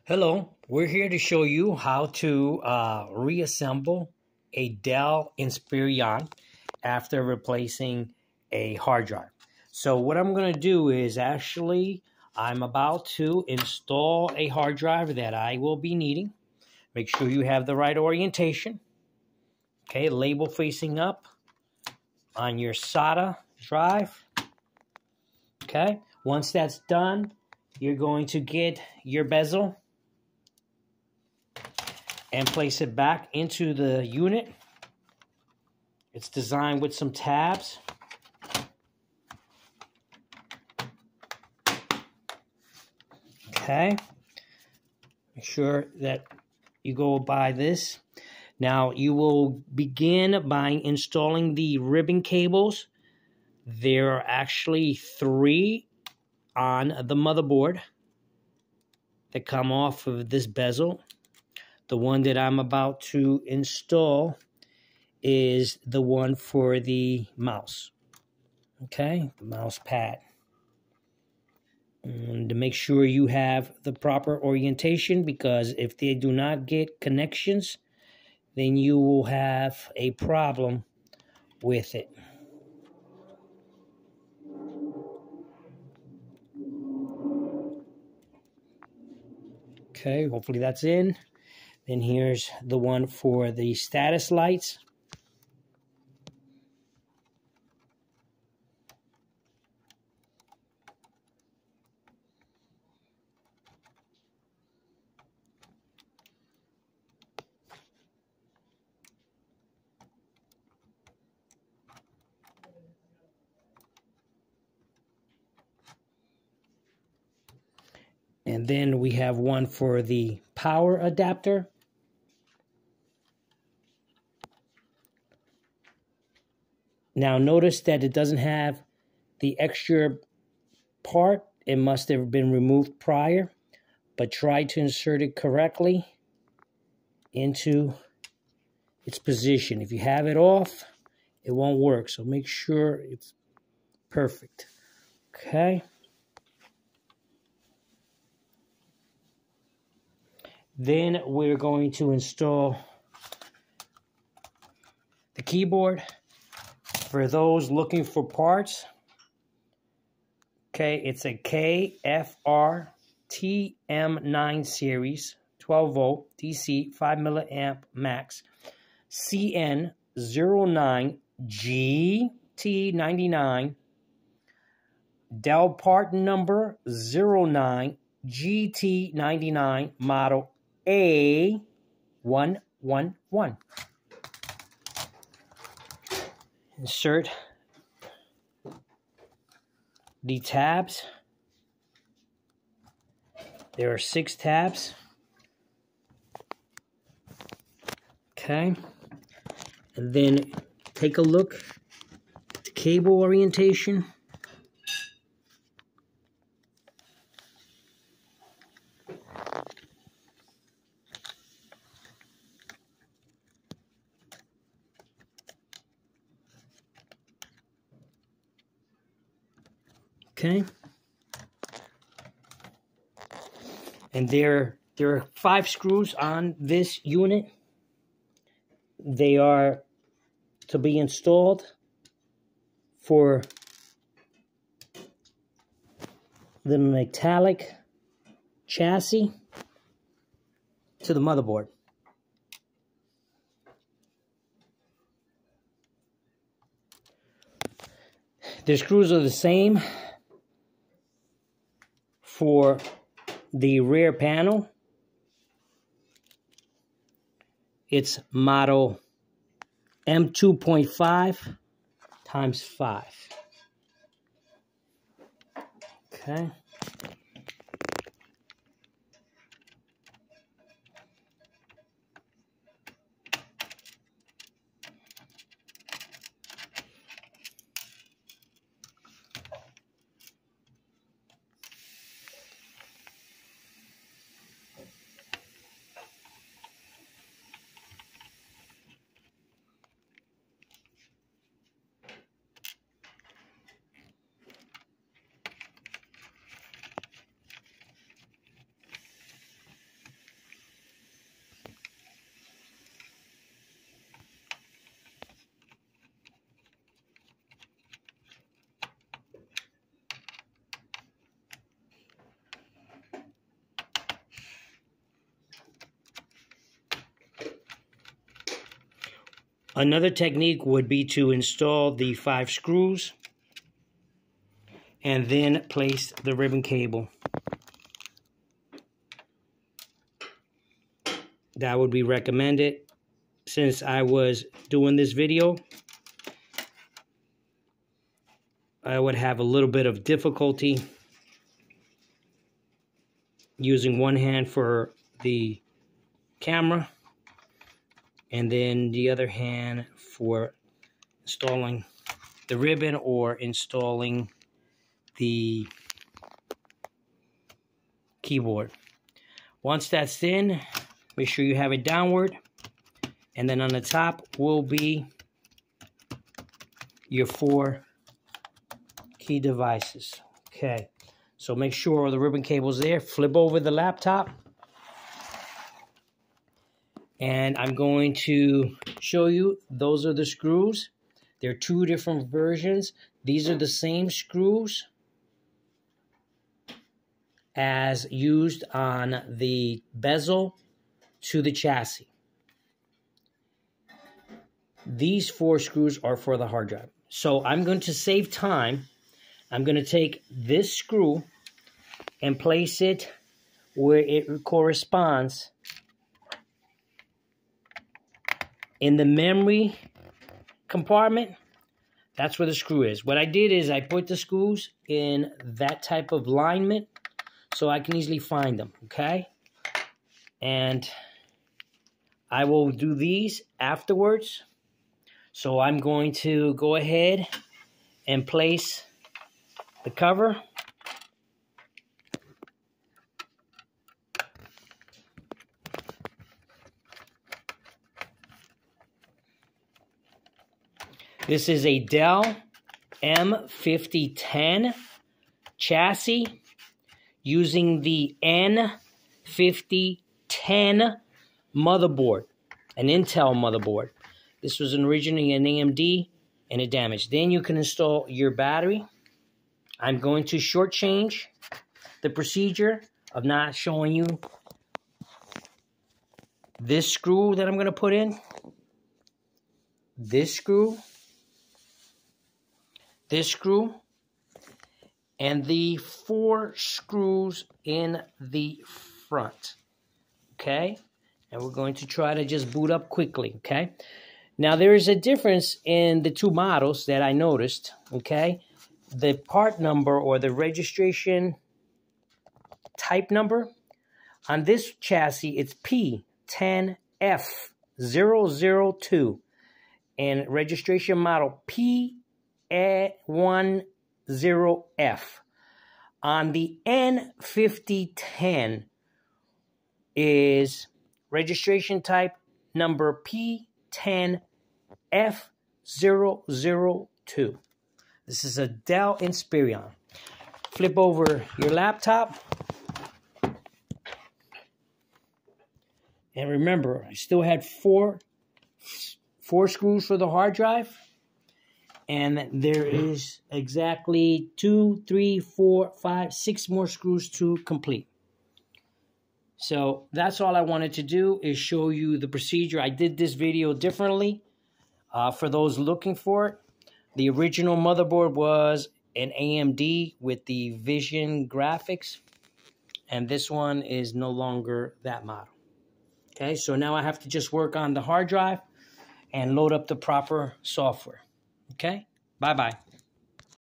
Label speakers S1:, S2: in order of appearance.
S1: Hello, we're here to show you how to reassemble a Dell Inspiron after replacing a hard drive. So what I'm going to do is I'm about to install a hard drive that I will be needing. Make sure you have the right orientation. Okay, label facing up on your SATA drive. Okay, once that's done, you're going to get your bezel and place it back into the unit. It's designed with some tabs. Okay. Make sure that you go by this. Now you will begin by installing the ribbon cables. There are actually 3 on the motherboard that come off of this bezel. The one that I'm about to install is the one for the mouse. Okay, the mouse pad. And to make sure you have the proper orientation, because if they do not get connections, then you will have a problem with it. Okay, hopefully that's in. Then here's the one for the status lights. And then we have one for the power adapter. Now notice that it doesn't have the extra part. It must have been removed prior, but try to insert it correctly into its position. If you have it off, it won't work. So make sure it's perfect. Okay. Then we're going to install the keyboard. For those looking for parts, okay, it's a KFR TM9 series, 12 volt DC, 5 milliamp max, CN09 GT99, Dell part number 09 GT99, model A111. Insert the tabs. There are 6 tabs. Okay. And then take a look at the cable orientation. Okay, and there are 5 screws on this unit. They are to be installed for the metallic chassis to the motherboard. The screws are the same for the rear panel. It's model M2.5 × 5. Okay. Another technique would be to install the 5 screws and then place the ribbon cable. That would be recommended. Since I was doing this video, I would have a little bit of difficulty using one hand for the camera and then the other hand for installing the ribbon or installing the keyboard. Once that's in, make sure you have it downward, and then on the top will be your 4 key devices. Okay, so make sure the ribbon cable's there. Flip over the laptop, and I'm going to show you, those are the screws. There are 2 different versions. These are the same screws as used on the bezel to the chassis. These 4 screws are for the hard drive. So I'm going to save time. I'm going to take this screw and place it where it corresponds in the memory compartment. That's where the screw is. What I did is I put the screws in that type of alignment so I can easily find them, okay? And I will do these afterwards. So I'm going to go ahead and place the cover. This is a Dell M5010 chassis using the N5010 motherboard, an Intel motherboard. This was originally an AMD and it damaged. Then you can install your battery. I'm going to shortchange the procedure of not showing you this screw that I'm going to put in, this screw, and the 4 screws in the front. Okay? And we're going to try to just boot up quickly. Okay? Now, there is a difference in the 2 models that I noticed. Okay? The part number or the registration type number on this chassis, it's P10F002, and registration model A111F. On the N5010 is registration type number P10F002. This is a Dell Inspiron. Flip over your laptop. And remember, I still had four screws for the hard drive. And there is exactly 2, 3, 4, 5, 6 more screws to complete. So that's all I wanted to do, is show you the procedure. I did this video differently for those looking for it. The original motherboard was an AMD with the Vision graphics, and this one is no longer that model. Okay, so now I have to just work on the hard drive and load up the proper software. Okay, bye-bye.